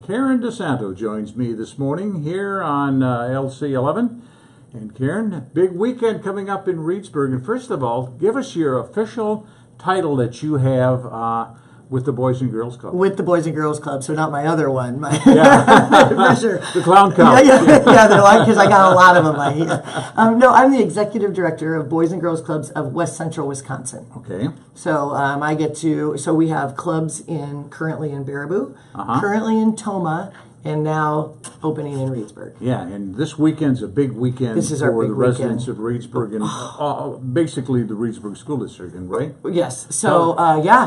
Karen Desanto joins me this morning here on LC11. And Karen, big weekend coming up in Reedsburg. And first of all, give us your official title that you have with the Boys and Girls Club. With the Boys and Girls Club, so not my other one. Yeah, for sure. The clown count. Yeah, they're like, because I got a lot of them. No, I'm the executive director of Boys and Girls Clubs of West Central Wisconsin. Okay. So I get to, so we have clubs currently in Baraboo, currently in Toma, and now opening in Reedsburg. Yeah, and this weekend's a big weekend This is our for big the residents of Reedsburg and basically the Reedsburg School District, right? Yes. So,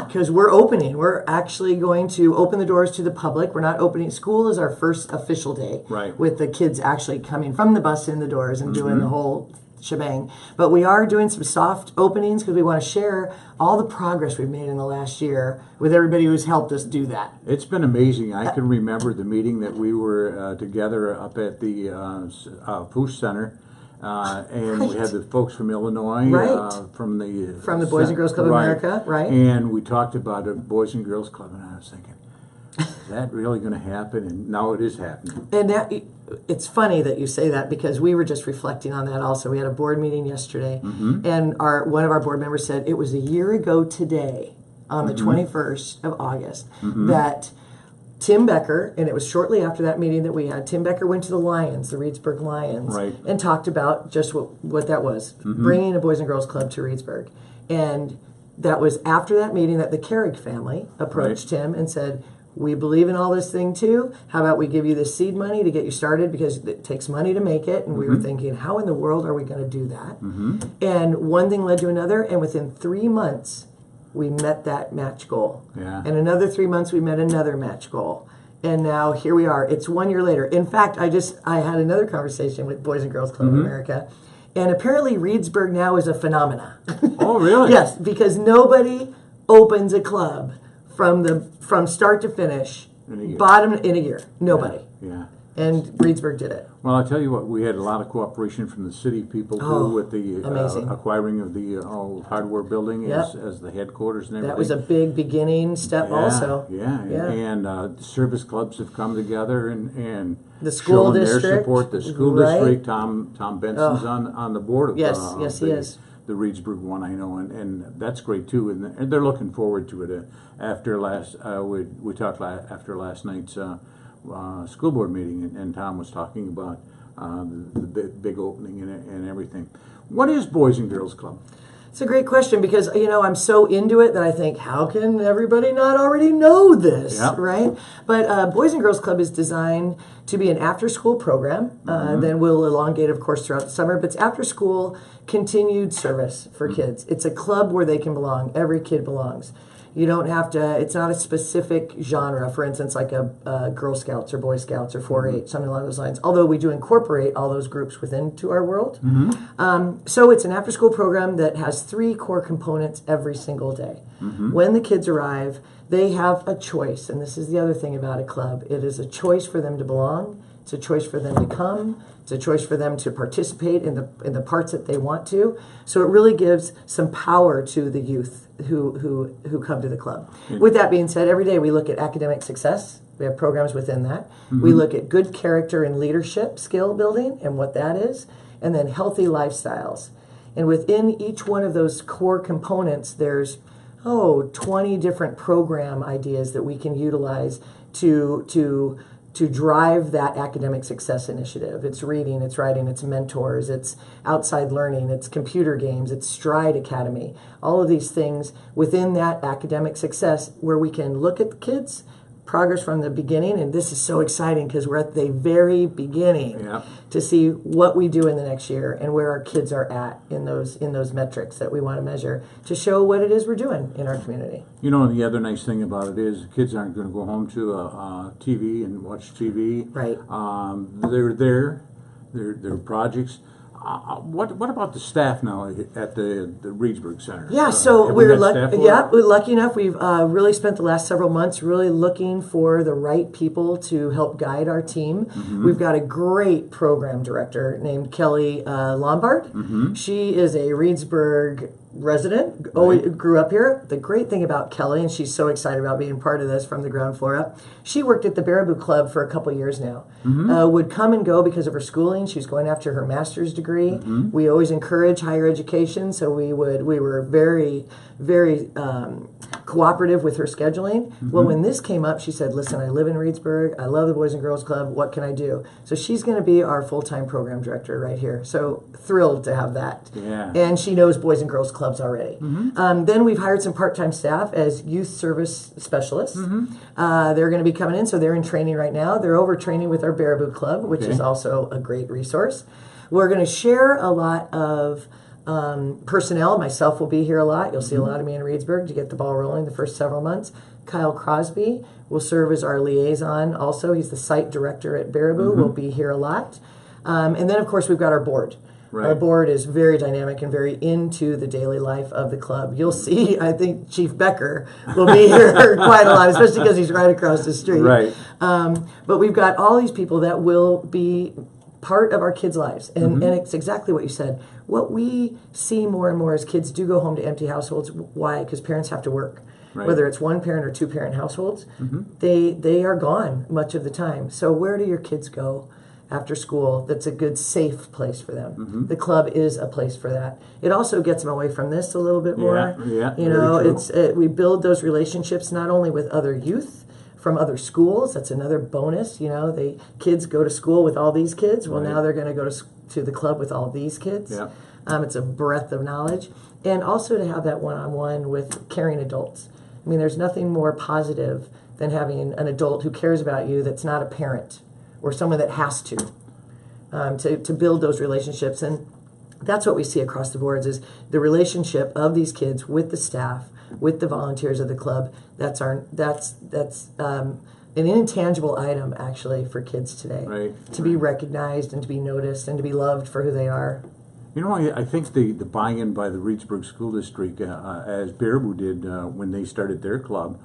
because we're opening. We're actually going to open the doors to the public. We're not opening. School is our first official day. Right. With the kids actually coming from the bus in the doors and doing the whole shebang. But we are doing some soft openings because we want to share all the progress we've made in the last year with everybody who's helped us do that. It's been amazing. I can remember the meeting that we were together up at the Poosh Center, and we had the folks from Illinois, from the Boys and Girls Club of America, right? And we talked about a Boys and Girls Club, and I was thinking, is that really going to happen? And now it is happening. And it's funny that you say that because we were just reflecting on that also. We had a board meeting yesterday, and one of our board members said it was a year ago today, on the 21st of August, that Tim Becker, and it was shortly after that meeting that we had, Tim Becker went to the Lions, the Reedsburg Lions, and talked about just what that was, bringing a Boys and Girls Club to Reedsburg. And that was after that meeting that the Carrick family approached him and said, we believe in all this thing too. How about we give you this seed money to get you started because it takes money to make it. And we were thinking, how in the world are we going to do that? And one thing led to another. And within 3 months, we met that match goal. Yeah. And another 3 months, we met another match goal. And now here we are. It's 1 year later. In fact, I had another conversation with Boys and Girls Club of America. And apparently Reedsburg now is a phenomena. Oh, really? Yes, because nobody opens a club from start to finish, bottom in a year. Nobody. Yeah. And Reedsburg did it. Well, I'll tell you what, we had a lot of cooperation from the city people too with the acquiring of the old hardware building as the headquarters and everything. That was a big beginning step also. Yeah. And service clubs have come together and the school district, their support. The school district, Tom Benson's on the board of he is. The Reedsburg one, I know, and that's great too, and they're looking forward to it. After we talked after last night's school board meeting, and Tom was talking about the big opening and everything. What is Boys and Girls Club? It's a great question because, I'm so into it that I think, how can everybody not already know this, right? But Boys and Girls Club is designed to be an after-school program. Then we'll elongate, of course, throughout the summer. But it's after-school continued service for kids. It's a club where they can belong. Every kid belongs. You don't have to, it's not a specific genre, for instance, like a Girl Scouts or Boy Scouts or 4-H, something along those lines, although we do incorporate all those groups into our world. So it's an after-school program that has 3 core components every single day. When the kids arrive, they have a choice, and this is the other thing about a club. It is a choice for them to belong. It's a choice for them to come. It's a choice for them to participate in the parts that they want to. So it really gives some power to the youth who come to the club. With that being said, every day we look at academic success. We have programs within that. We look at good character and leadership skill building and what that is, and then healthy lifestyles. And within each one of those core components, there's 20 different program ideas that we can utilize to drive that academic success initiative. It's reading, it's writing, it's mentors, it's outside learning, it's computer games, it's Stride Academy. All of these things within that academic success where we can look at the kids' progress from the beginning, and this is so exciting because we're at the very beginning to see what we do in the next year and where our kids are at in those metrics that we want to measure to show what it is we're doing in our community. The other nice thing about it is kids aren't going to go home to a TV and watch TV. Right. They're there. They're projects. What about the staff now at the Reedsburg Center? Yeah, so we're lucky enough. We've really spent the last several months really looking for the right people to help guide our team. We've got a great program director named Kelly Lombard. She is a Reedsburg resident, always grew up here. The great thing about Kelly, and she's so excited about being part of this from the ground floor up, she worked at the Baraboo Club for a couple years now. Would come and go because of her schooling. She was going after her master's degree. We always encourage higher education, so we were very, very cooperative with her scheduling. Well, when this came up, she said, listen, I live in Reedsburg. I love the Boys and Girls Club. What can I do? So she's going to be our full-time program director right here. So thrilled to have that. Yeah. And she knows Boys and Girls Clubs already. Then we've hired some part-time staff as youth service specialists. They're going to be coming in, so they're in training right now. They're over training with our Baraboo Club, which is also a great resource. We're going to share a lot of personnel. Myself will be here a lot. You'll see a lot of me in Reedsburg to get the ball rolling the first several months. Kyle Crosby will serve as our liaison also. He's the site director at Baraboo. Will be here a lot. And then, of course, we've got our board. Our board is very dynamic and very into the daily life of the club. You'll see, I think Chief Becker will be here quite a lot, especially because he's right across the street. But we've got all these people that will be part of our kids' lives. And it's exactly what you said. What we see more and more is kids do go home to empty households. Why? Because parents have to work. Whether it's one parent or two parent households, they are gone much of the time. So where do your kids go after school that's a good, safe place for them? The club is a place for that. It also gets them away from this a little bit more. You know, we build those relationships not only with other youth from other schools. That's another bonus. You know, kids go to school with all these kids. Well, now they're going to go to the club with all these kids. It's a breadth of knowledge. And also to have that one-on-one with caring adults. I mean, there's nothing more positive than having an adult who cares about you that's not a parent or someone that has to build those relationships. And that's what we see across the boards is the relationship of these kids with the staff, with the volunteers of the club. That's an intangible item actually for kids today. To be recognized and to be noticed and to be loved for who they are. You know, I think the buy-in by the Reedsburg School District, as Baraboo did when they started their club,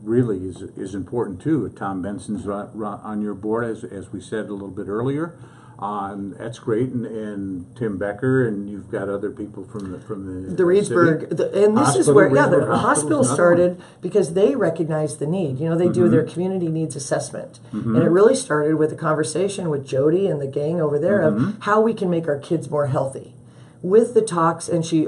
really is important too. Tom Benson's on your board, as we said a little bit earlier. That's great, and Tim Becker, and you've got other people from the Reedsburg, and this is where the hospital started because they recognized the need. You know, they do their community needs assessment, and it really started with a conversation with Jody and the gang over there of how we can make our kids more healthy. With the talks, and she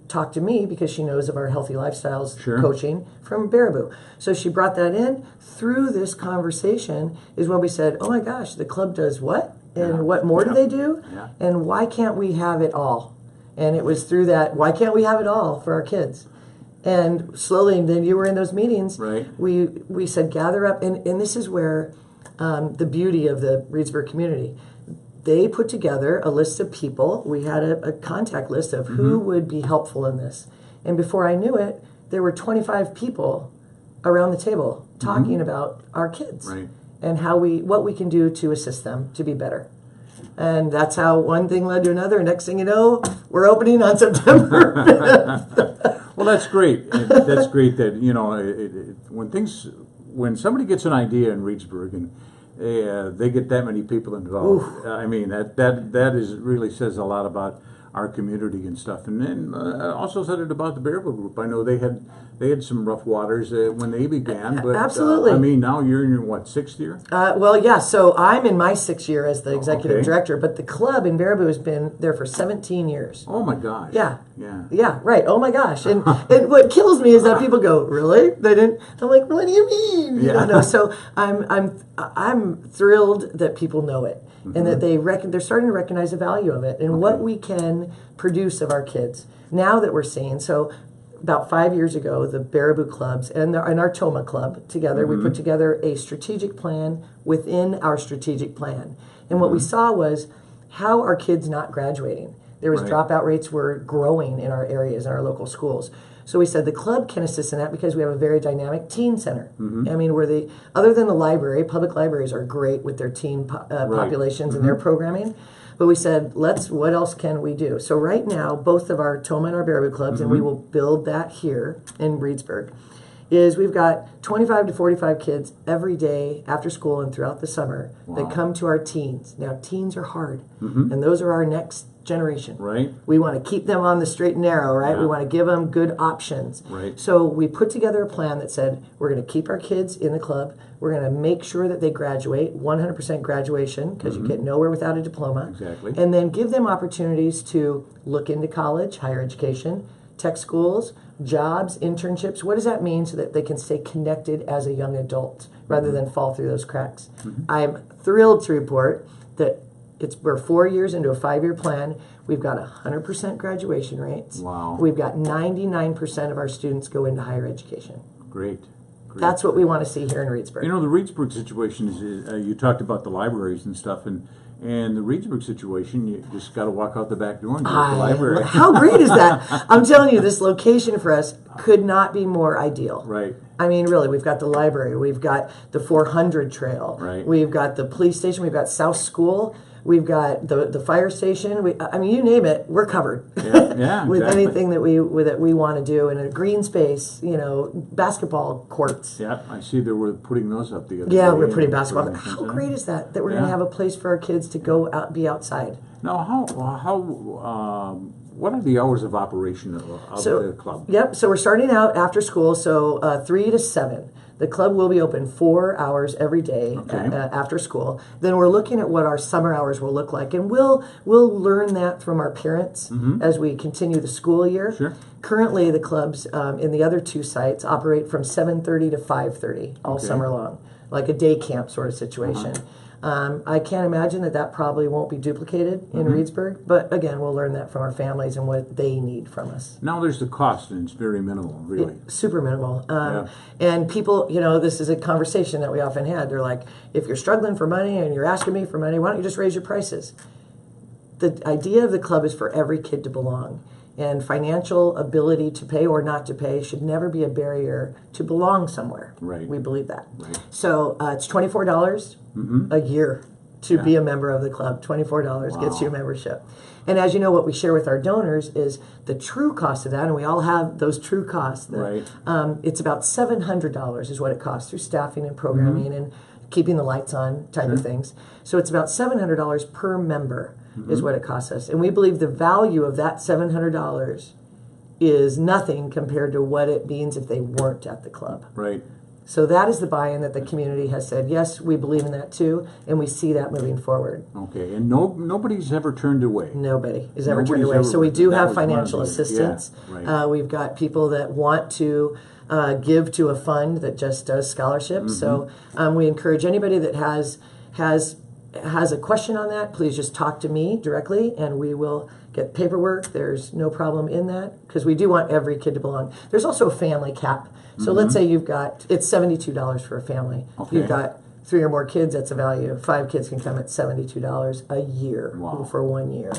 talked to me because she knows of our healthy lifestyles coaching from Baraboo. So she brought that in. Through this conversation is when we said, oh my gosh, the club does what? And what more do they do? And why can't we have it all? And it was through that, why can't we have it all for our kids? And slowly, and then you were in those meetings, we said gather up, and this is where the beauty of the Reedsburg community. They put together a list of people. We had a contact list of who would be helpful in this. And before I knew it, there were 25 people around the table talking about our kids and what we can do to assist them to be better. And that's how one thing led to another. Next thing you know, we're opening on September 5th. Well, that's great. That's great that, you know, when somebody gets an idea in Reedsburg and they get that many people involved. I mean, that is really says a lot about our community and stuff. And then also said it about the Baraboo group. I know they had some rough waters when they began, but absolutely. I mean, now you're in your what, 6th year? Well, yeah. So I'm in my 6th year as the executive director, but the club in Baraboo has been there for 17 years. Oh my gosh. Yeah. Right. Oh my gosh. And what kills me is that people go, really? They didn't. I'm like, what do you mean? You don't know. So I'm thrilled that people know it. And that they're starting to recognize the value of it and what we can produce of our kids. Now that we're seeing, so about 5 years ago, the Baraboo clubs and our Toma club together, we put together a strategic plan within our strategic plan. And what we saw was how are kids not graduating? There was dropout rates were growing in our areas, in our local schools. So we said the club can assist in that because we have a very dynamic teen center. I mean, other than the library, public libraries are great with their teen populations and their programming. But we said, what else can we do? So right now, both of our Toma and our Baraboo clubs, and we will build that here in Reedsburg, is we've got 25 to 45 kids every day after school and throughout the summer that come to our teens. Now, teens are hard, and those are our next generation. Right. We want to keep them on the straight and narrow, right? Yeah. We want to give them good options. Right. So we put together a plan that said we're going to keep our kids in the club. We're going to make sure that they graduate, 100% graduation, because you get nowhere without a diploma. Exactly. And then give them opportunities to look into college, higher education, tech schools, jobs, internships. What does that mean so that they can stay connected as a young adult rather than fall through those cracks? I'm thrilled to report that we're 4 years into a 5-year plan. We've got 100% graduation rates. Wow. We've got 99% of our students go into higher education. Great. That's what we want to see here in Reedsburg. You know, the Reedsburg situation is, you talked about the libraries and stuff, and the Reedsburg situation, you just got to walk out the back door and go to the library. How great is that? I'm telling you, this location for us could not be more ideal. Right. I mean, really, we've got the library, we've got the 400 trail, Right. We've got the police station, we've got South School, we've got the fire station. I mean, you name it, we're covered. Yeah, with exactly. anything that we want to do in a green space, basketball courts. Yeah, I see that we're putting those up the other Yeah, day. we're putting basketball. Putting How things in. great is that we're going to have a place for our kids to go out, be outside? Now, what are the hours of operation of the club? Yep, so we're starting out after school, so 3 to 7. The club will be open 4 hours every day after school. Then we're looking at what our summer hours will look like, and we'll learn that from our parents as we continue the school year. Sure. Currently, the clubs in the other 2 sites operate from 7:30 to 5:30 all summer long, like a day camp sort of situation. I can't imagine that probably won't be duplicated in Reedsburg, but again, we'll learn that from our families and what they need from us. Now there's the cost, and it's very minimal, really. Super minimal. And people, this is a conversation that we often had. They're like, if you're struggling for money and you're asking me for money, why don't you just raise your prices? The idea of the club is for every kid to belong. And financial ability to pay or not to pay should never be a barrier to belong somewhere. Right. We believe that. Right. So it's $24 a year to be a member of the club. $24 gets you a membership. And as you know, what we share with our donors is the true cost of that, and we all have those true costs. Right. It's about $700 is what it costs through staffing and programming and keeping the lights on type of things. So it's about $700 per member is what it costs us. And we believe the value of that $700 is nothing compared to what it means if they weren't at the club. Right. So that is the buy-in that the community has said, yes, we believe in that too, and we see that moving forward. Okay, and nobody's ever turned away. Nobody is ever turned Nobody's away. ever- So we do that have was one of financial the- assistance. yeah, right. We've got people that want to give to a fund that just does scholarships. So we encourage anybody that has a question on that, please just talk to me directly, and we will get paperwork. There's no problem in that, because we do want every kid to belong. There's also a family cap. So let's say it's $72 for a family. Okay. You've got 3 or more kids, that's a value. 5 kids can come at $72 a year for 1 year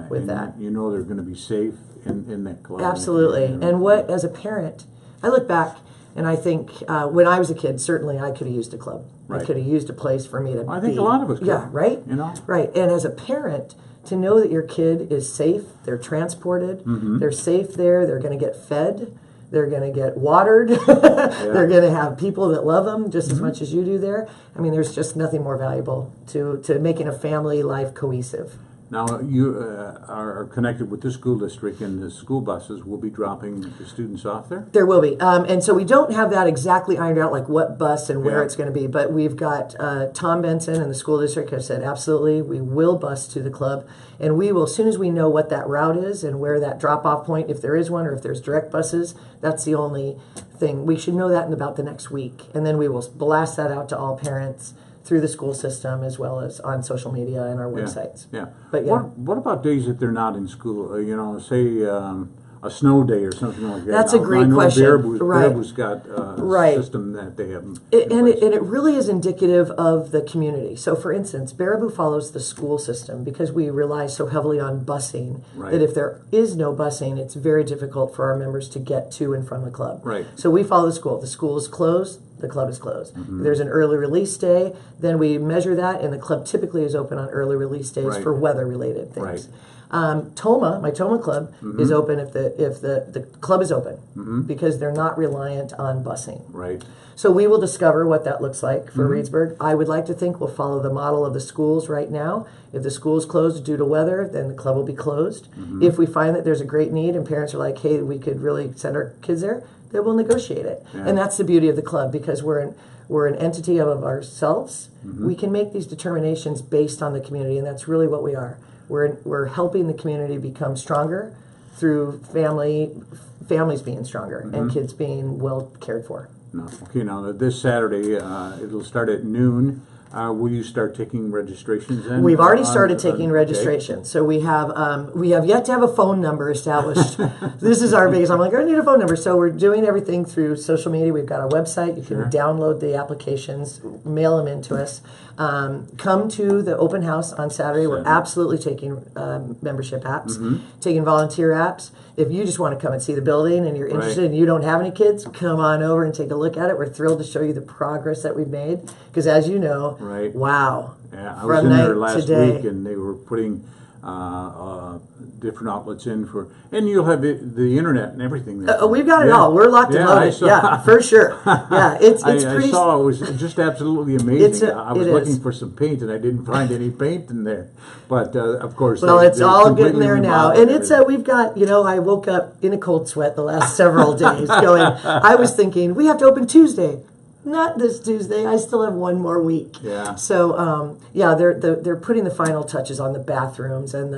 with and that. You know they're going to be safe in that club. Absolutely. And as a parent, I look back and I think when I was a kid, certainly I could have used a club. Right. I could have used a place for me to I think be. a lot of us could. Yeah, right? Right. And as a parent, to know that your kid is safe, they're transported, they're safe there, they're going to get fed, they're going to get watered, they're going to have people that love them just as much as you do there. I mean, there's just nothing more valuable to making a family life cohesive. Now, you are connected with the school district, and the school buses will be dropping the students off there? There will be. And so we don't have that exactly ironed out, like what bus and where Yeah. it's going to be. But we've got Tom Benson and the school district have said, absolutely, we will bus to the club. And we will, as soon as we know what that route is and where that drop-off point, if there is one or if there's direct buses, that's the only thing. We should know that in about the next week. And then we will blast that out to all parents through the school system as well as on social media and our websites. Yeah. But yeah. What about days that they're not in school? Say a snow day or something like that. That's a great question. Baraboo's got a system that they have. And it really is indicative of the community. So, for instance, Baraboo follows the school system because we rely so heavily on busing that if there is no busing, it's very difficult for our members to get to and from the club. Right. So we follow the school. The school is closed. The club is closed. If there's an early release day, then we measure that, and the club typically is open on early release days for weather-related things. Toma, my Toma club, is open if the club is open because they're not reliant on busing. Right. So we will discover what that looks like for Reedsburg. I would like to think we'll follow the model of the schools right now. If the school's closed due to weather, then the club will be closed. If we find that there's a great need and parents are like, hey, we could really send our kids there, then we'll negotiate it. Yeah. And that's the beauty of the club because we're an entity of ourselves. We can make these determinations based on the community, and that's really what we are. We're helping the community become stronger through families being stronger and kids being well cared for. No. Okay, now this Saturday, it'll start at noon. Will you start taking registrations then? We've already started taking registration. So we have yet to have a phone number established. This is our biggest. I'm like, I need a phone number. So we're doing everything through social media. We've got our website. You can download the applications, mail them in to us. Come to the open house on Saturday. We're absolutely taking membership apps, taking volunteer apps. If you just want to come and see the building and you're interested and you don't have any kids, come on over and take a look at it. We're thrilled to show you the progress that we've made because, as you know, wow. Yeah, I was in there last week and they were putting different outlets in for, and you'll have the internet and everything there. We've got it all. We're locked and loaded. Yeah, for sure. Yeah, it's I pretty. saw it was just absolutely amazing. I was looking for some paint and I didn't find any paint in there, but of course. Well, it's all getting there now, and it's we've got. I woke up in a cold sweat the last several days, going. I was thinking we have to open Tuesday. Not this Tuesday. I still have one more week. Yeah. So they're putting the final touches on the bathrooms and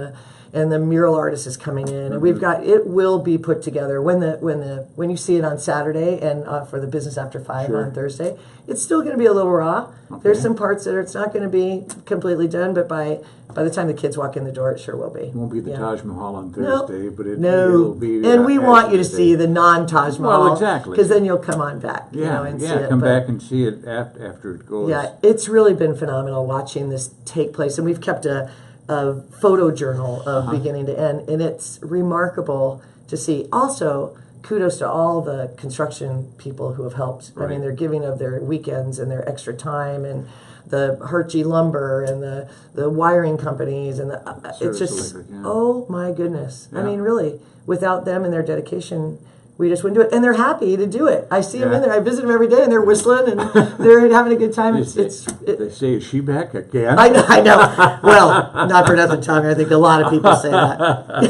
the mural artist is coming in and we've got it will be put together when you see it on Saturday and for the business after 5 on Thursday. It's still going to be a little raw. Okay. There's some parts that it's not going to be completely done, but by the time the kids walk in the door, it sure will be. It won't be the Taj Mahal on Thursday, but it'll be. And we want you to see the non-Taj Mahal. Well, exactly. Because then you'll come on back. And see it. Come back and see it after it goes. Yeah, it's really been phenomenal watching this take place, and we've kept a photo journal of beginning to end, and it's remarkable to see. Also, kudos to all the construction people who have helped. Right. I mean, they're giving of their weekends and their extra time, and the Hershey Lumber and the wiring companies, and it's just oh my goodness. Yeah. I mean, really, without them and their dedication, we just wouldn't do it. And they're happy to do it. I see them in there. I visit them every day, and they're whistling, and they're having a good time. They say, is she back again? I know. Well, not for nothing, Tommy. I think a lot of people say that.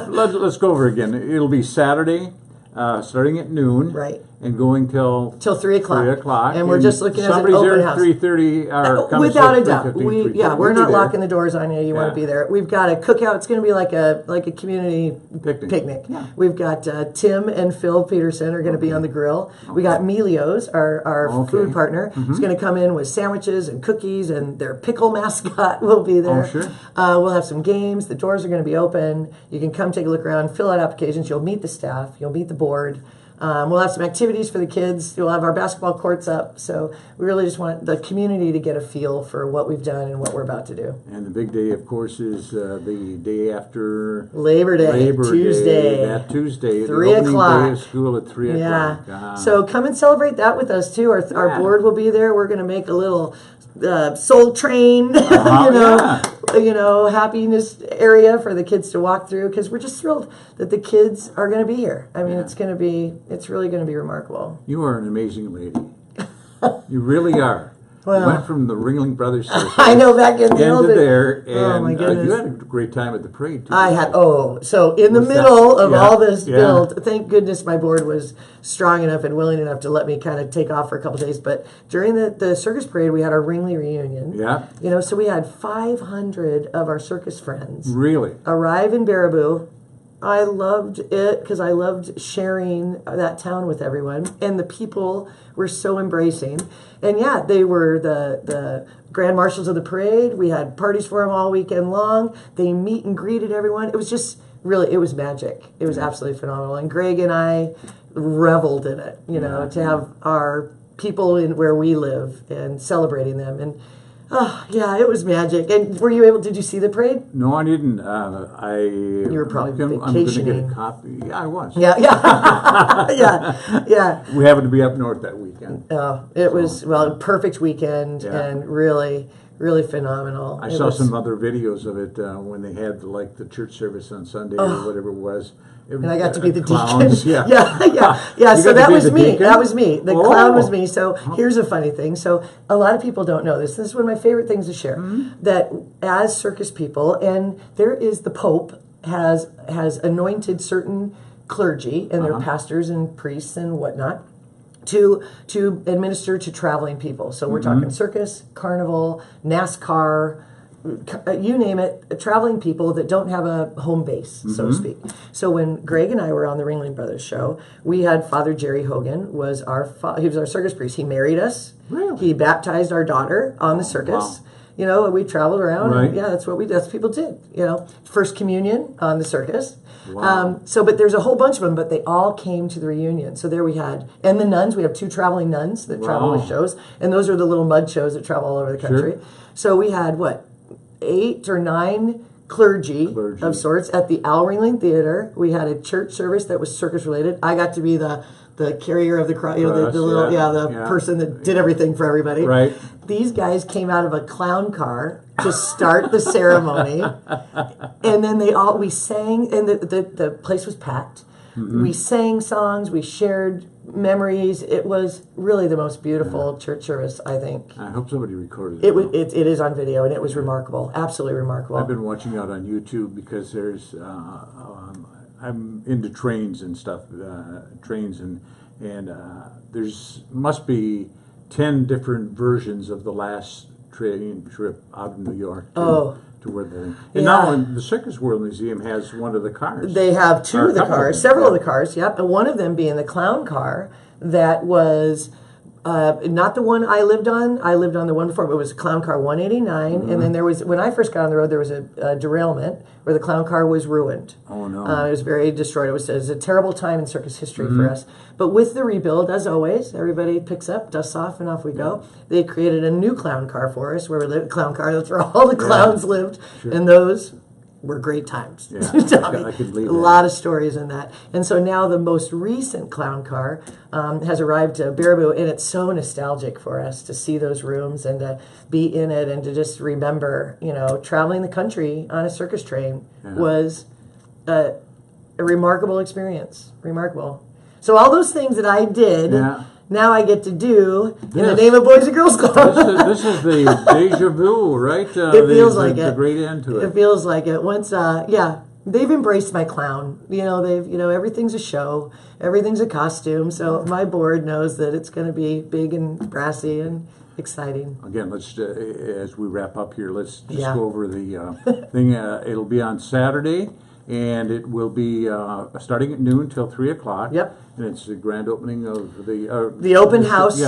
Let's go over again. It'll be Saturday, starting at noon. Right. And going till 3 o'clock. 3 o'clock. And we're just looking at an open house. Somebody's there at 3:30 or without a doubt. We're not locking the doors on you. You want to be there. We've got a cookout. It's going to be like a community picnic. Yeah. We've got Tim and Phil Peterson are going to be on the grill. We got Melio's, our food partner. He's going to come in with sandwiches and cookies, and their pickle mascot will be there. Oh, sure. We'll have some games. The doors are going to be open. You can come take a look around, fill out applications. You'll meet the staff. You'll meet the board. We'll have some activities for the kids. We'll have our basketball courts up. So we really just want the community to get a feel for what we've done and what we're about to do. And the big day, of course, is the day after Labor Day, Tuesday. That Tuesday, 3 o'clock. The opening day of school at 3 o'clock. Yeah. So come and celebrate that with us too. Our board will be there. We're going to make a little Soul Train, happiness area for the kids to walk through, because we're just thrilled that the kids are going to be here. I mean, it's really going to be remarkable. You are an amazing lady. You really are. Well, you went from the Ringling Brothers Circus I know, back in the into there, and oh my goodness. You had a great time at the parade too. I had so in the middle of all this build, thank goodness my board was strong enough and willing enough to let me kind of take off for a couple of days. But during the circus parade, we had our Ringley reunion. Yeah, so we had 500 of our circus friends really arrive in Baraboo. I loved it because I loved sharing that town with everyone, and the people were so embracing. And they were the grand marshals of the parade. We had parties for them all weekend long. They meet and greeted everyone. It was just it was magic. It was absolutely phenomenal. And Greg and I reveled in it, to have our people in where we live and celebrating them. And it was magic. And did you see the parade? No, I didn't. You were probably vacationing. I'm going to get a copy. Yeah, I was. Yeah. We happened to be up north that weekend. It was, perfect weekend and really really phenomenal. I saw some other videos of it when they had the church service on Sunday or whatever it was. And I got to be the clowns, deacon. Yeah. Yeah. So that was me. Deacon? That was me. The clown was me. So here's a funny thing. So a lot of people don't know this. This is one of my favorite things to share. That as circus people, and there is the Pope has anointed certain clergy and their pastors and priests and whatnot to administer to traveling people. So we're talking circus, carnival, NASCAR, you name it, traveling people that don't have a home base, so to speak. So when Greg and I were on the Ringling Brothers show, we had Father Jerry Hogan he was our circus priest. He married us. Really? He baptized our daughter on the circus. Wow. You know, we traveled around. Right. And that's what people did. You know, first communion on the circus. Wow. But there's a whole bunch of them, but they all came to the reunion. So there we had, and the nuns. We have 2 traveling nuns that travel with shows, and those are the little mud shows that travel all over the country. Sure. So we had 8 or 9 clergy of sorts at the Al Ringling Theater. We had a church service that was circus related. I got to be the carrier of the cross, the person that did everything for everybody. Right. These guys came out of a clown car to start the ceremony, and then we sang, and the place was packed. We sang songs, we shared memories. It was really the most beautiful church service, I think. I hope somebody recorded it. It is on video, and it was remarkable, absolutely remarkable. I've been watching out on YouTube because there's I'm into trains and stuff, and there's must be 10 different versions of the last train trip out of New York to where they're. And now the Circus World Museum has one of the cars. They have 2 of the cars, several of the cars, yep. And one of them being the clown car that was not the one I lived on. I lived on the one before, but it was Clown Car 189. And then there was, when I first got on the road, there was a derailment where the clown car was ruined. Oh, no. It was very destroyed. It was a terrible time in circus history for us. But with the rebuild, as always, everybody picks up, dusts off, and off we go. They created a new clown car for us where we lived. Clown car, that's where all the clowns lived. Sure. And those were great times. Yeah, I could believe a lot of stories in that. And so now the most recent clown car has arrived to Baraboo, and it's so nostalgic for us to see those rooms and to be in it and to just remember, traveling the country on a circus train was a remarkable experience. Remarkable. So all those things that I did, now I get to do in the name of Boys and Girls Club. This is the deja vu, right? It feels like it. The great end to it. It feels like it. Once, they've embraced my clown. Everything's a show. Everything's a costume. So my board knows that it's going to be big and brassy and exciting. Again, let's as we wrap up here, let's just go over the thing. It'll be on Saturday, and it will be starting at noon till 3 o'clock. Yep. And it's the grand opening of the open house.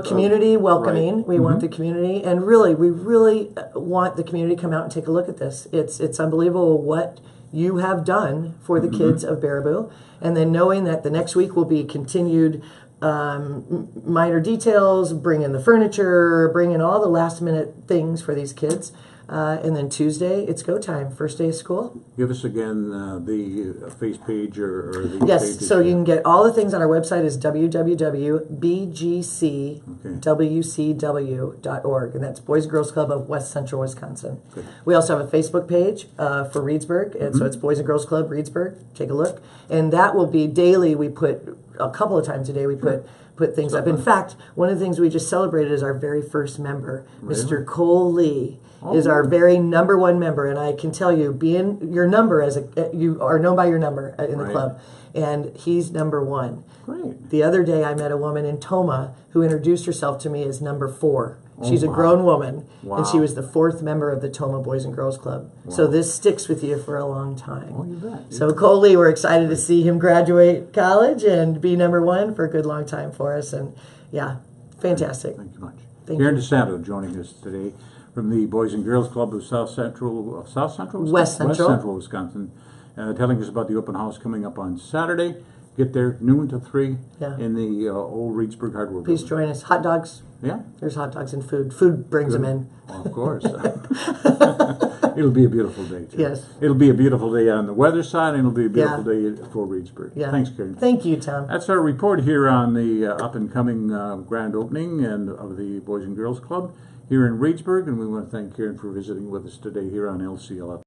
Community welcoming. Right. We want the community, and we really want the community to come out and take a look at this. It's unbelievable what you have done for the kids of Baraboo, and then knowing that the next week will be continued. Minor details, bring in the furniture, bring in all the last minute things for these kids. And then Tuesday, it's go time, first day of school. Give us again the face page or the Yes, pages. so you can get all the things on our website is www.bgcwcw.org, and that's Boys and Girls Club of West Central Wisconsin. Okay. We also have a Facebook page for Reedsburg, and so it's Boys and Girls Club Reedsburg. Take a look. And that will be daily. We put a couple of times a day, we put things up. In fact, one of the things we just celebrated is our very first member, Mr. Cole Lee. Is our very number 1 member, and I can tell you, being your number you are known by your number in the club, and he's number 1. Great. The other day, I met a woman in Toma who introduced herself to me as number 4. She's a grown woman, and she was the 4th member of the Toma Boys and Girls Club. Wow. So this sticks with you for a long time. Oh, you bet. So Cole Lee, we're excited to see him graduate college and be number 1 for a good long time for us, and fantastic. Thank you much. Thank Karen you. Desanto joining us today from the Boys and Girls Club of West Central, West Central, Wisconsin, telling us about the open house coming up on Saturday. Get there noon to 3 in the old Reedsburg Hardware Please building. join us. Hot dogs. Yeah. There's hot dogs and food. Food brings them in. Well, of course. It'll be a beautiful day, too. Yes. It'll be a beautiful day on the weather side, and it'll be a beautiful Yeah. day for Reedsburg. Yeah. Thanks, Karen. Thank you, Tom. That's our report here on the up-and-coming grand opening and of the Boys and Girls Club here in Reedsburg, and we want to thank Karen for visiting with us today here on LCL.